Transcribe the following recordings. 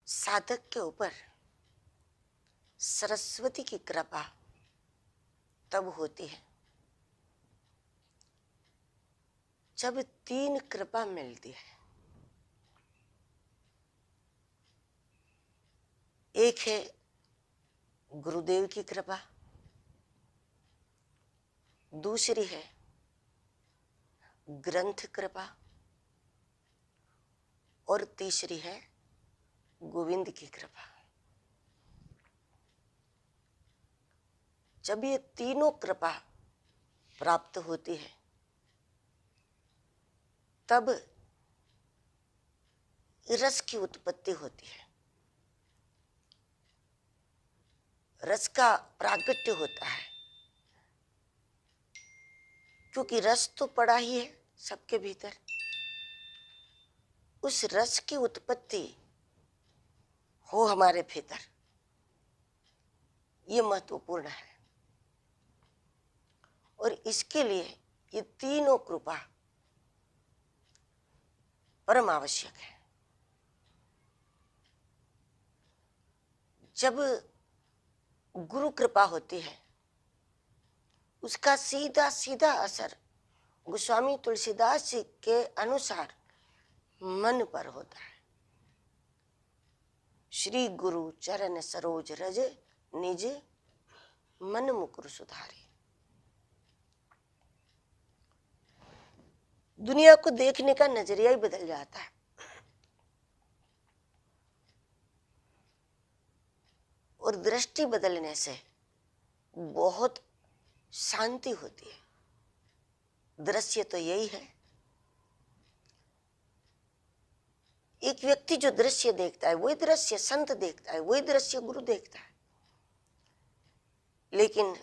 साधक के ऊपर सरस्वती की कृपा तब होती है जब तीन कृपा मिलती है। एक है गुरुदेव की कृपा, दूसरी है ग्रंथ कृपा और तीसरी है गोविंद की कृपा। जब ये तीनों कृपा प्राप्त होती है तब रस की उत्पत्ति होती है, रस का प्रागट्य होता है। क्योंकि रस तो पड़ा ही है सबके भीतर, उस रस की उत्पत्ति हो हमारे भीतर, ये महत्वपूर्ण है। और इसके लिए ये तीनों कृपा परम आवश्यक है। जब गुरु कृपा होती है उसका सीधा सीधा असर गोस्वामी तुलसीदास जी के अनुसार मन पर होता है। श्री गुरु चरण सरोज रज निज मन मुकुर सुधारे। दुनिया को देखने का नजरिया ही बदल जाता है। और दृष्टि बदलने से बहुत शांति होती है। दृश्य तो यही है, एक व्यक्ति जो दृश्य देखता है वही दृश्य संत देखता है, वही दृश्य गुरु देखता है। लेकिन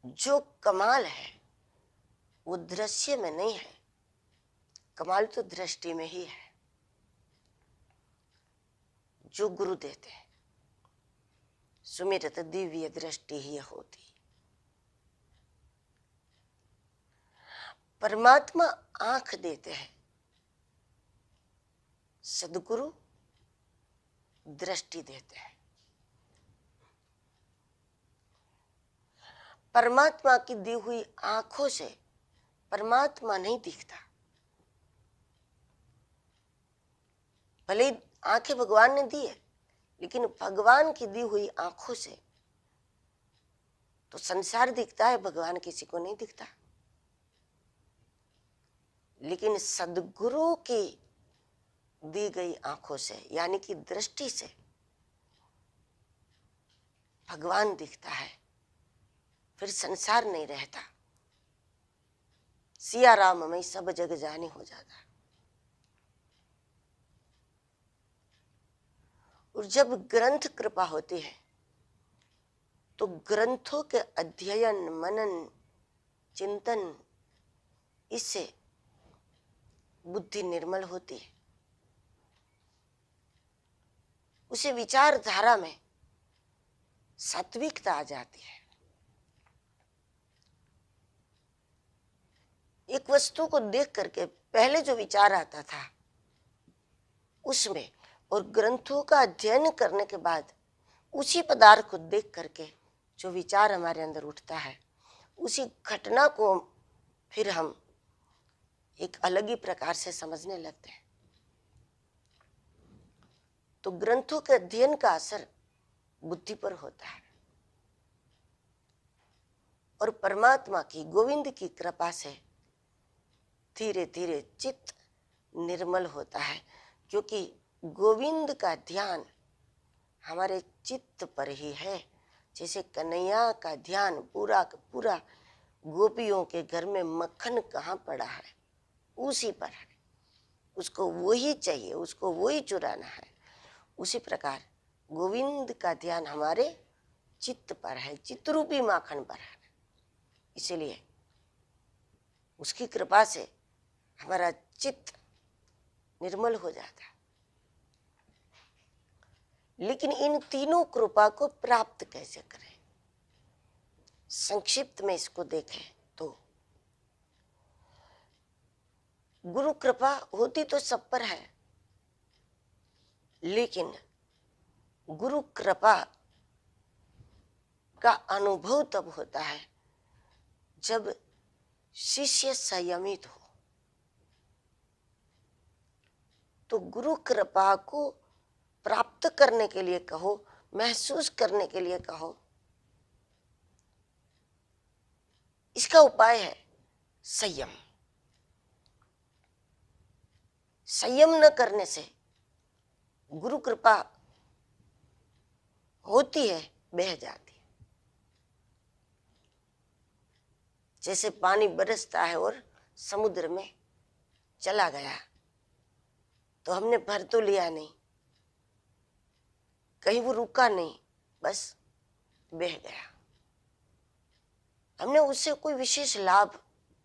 जो कमाल है वो दृश्य में नहीं है, कमाल तो दृष्टि में ही है जो गुरु देते हैं। सुमिरत दिव्य दृष्टि ही होती। परमात्मा आंख देते हैं, सदगुरु दृष्टि देते हैं। परमात्मा की दी हुई आंखों से परमात्मा नहीं दिखता। भले ही आंखें भगवान ने दी है, लेकिन भगवान की दी हुई आंखों से तो संसार दिखता है, भगवान किसी को नहीं दिखता। लेकिन सदगुरु की दी गई आंखों से यानी कि दृष्टि से भगवान दिखता है, फिर संसार नहीं रहता। सिया राम में सब जग जानी हो जाता। और जब ग्रंथ कृपा होती है तो ग्रंथों के अध्ययन मनन चिंतन, इससे बुद्धि निर्मल होती है। उसे विचारधारा में सात्विकता आ जाती है। एक वस्तु को देख करके पहले जो विचार आता था उसमें, और ग्रंथों का अध्ययन करने के बाद उसी पदार्थ को देख करके जो विचार हमारे अंदर उठता है, उसी घटना को फिर हम एक अलग ही प्रकार से समझने लगते हैं। तो ग्रंथों के अध्ययन का असर बुद्धि पर होता है और परमात्मा की गोविंद की कृपा से धीरे धीरे चित्त निर्मल होता है। क्योंकि गोविंद का ध्यान हमारे चित्त पर ही है। जैसे कन्हैया का ध्यान पूरा का पूरा गोपियों के घर में मक्खन कहाँ पड़ा है उसी पर है, उसको वही चाहिए, उसको वही चुराना है। उसी प्रकार गोविंद का ध्यान हमारे चित्त पर है, चित्तरूपी माखन पर है। इसीलिए उसकी कृपा से हमारा चित्त निर्मल हो जाता है। लेकिन इन तीनों कृपा को प्राप्त कैसे करें, संक्षिप्त में इसको देखें तो गुरु कृपा होती तो सब पर है, लेकिन गुरु कृपा का अनुभव तब होता है जब शिष्य संयमित हो। तो गुरु कृपा को प्राप्त करने के लिए कहो, महसूस करने के लिए कहो, इसका उपाय है संयम। संयम न करने से गुरु कृपा होती है, बह जाती है। जैसे पानी बरसता है और समुद्र में चला गया, तो हमने भर तो लिया नहीं, कहीं वो रुका नहीं, बस बह गया। हमने उससे कोई विशेष लाभ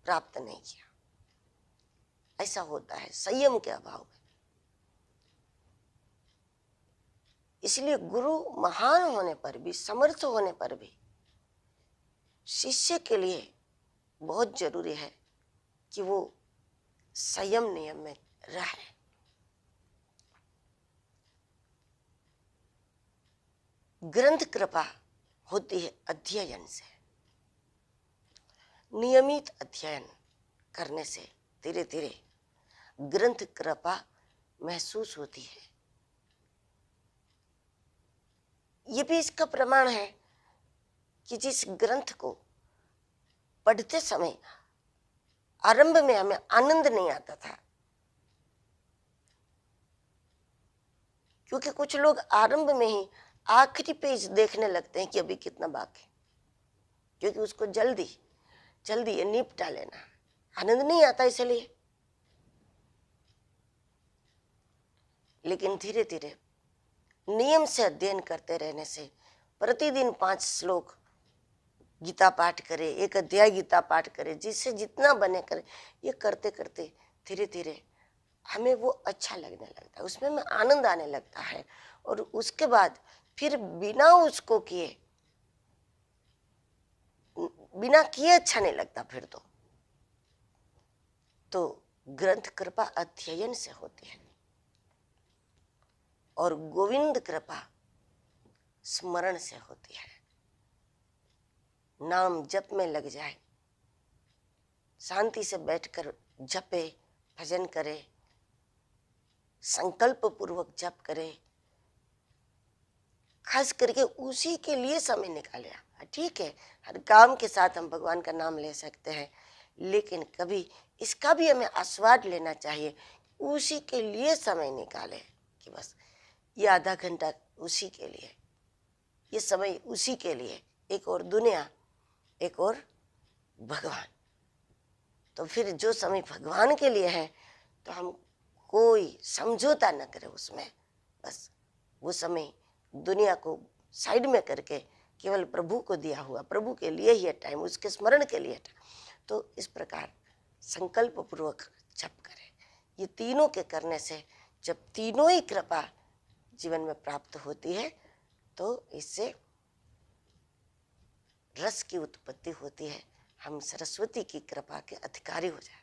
प्राप्त नहीं किया। ऐसा होता है संयम के अभाव में। इसलिए गुरु महान होने पर भी, समर्थ होने पर भी शिष्य के लिए बहुत जरूरी है कि वो संयम नियम में रहे। ग्रंथ कृपा होती है अध्ययन से। नियमित अध्ययन करने से धीरे धीरे ग्रंथ कृपा महसूस होती है। ये भी इसका प्रमाण है कि जिस ग्रंथ को पढ़ते समय आरंभ में हमें आनंद नहीं आता था, क्योंकि कुछ लोग आरंभ में ही आखिरी पेज देखने लगते हैं कि अभी कितना बाकी, क्योंकि उसको जल्दी जल्दी ये निपटा लेना, आनंद नहीं आता इसलिए। लेकिन धीरे धीरे नियम से अध्ययन करते रहने से, प्रतिदिन 5 श्लोक गीता पाठ करे, 1 अध्याय गीता पाठ करे, जिससे जितना बने करे, ये करते करते धीरे धीरे हमें वो अच्छा लगने लगता है, उसमें में आनंद आने लगता है। और उसके बाद फिर बिना उसको किए, बिना किए अच्छा नहीं लगता फिर तो ग्रंथ कृपा अध्ययन से होती है। और गोविंद कृपा स्मरण से होती है। नाम जप में लग जाए, शांति से बैठकर जपे, भजन करे, संकल्प पूर्वक जप करे, खास करके उसी के लिए समय निकाले। ठीक है, हर काम के साथ हम भगवान का नाम ले सकते हैं, लेकिन कभी इसका भी हमें आस्वाद लेना चाहिए, उसी के लिए समय निकाले कि बस ये आधा घंटा उसी के लिए, ये समय उसी के लिए, एक और दुनिया, एक और भगवान। तो फिर जो समय भगवान के लिए है तो हम कोई समझौता न करें उसमें, बस वो समय दुनिया को साइड में करके केवल प्रभु को दिया हुआ, प्रभु के लिए ही टाइम, उसके स्मरण के लिए टाइम। तो इस प्रकार संकल्प पूर्वक जप करें। ये तीनों के करने से जब तीनों ही कृपा जीवन में प्राप्त होती है तो इससे रस की उत्पत्ति होती है, हम सरस्वती की कृपा के अधिकारी हो जाए।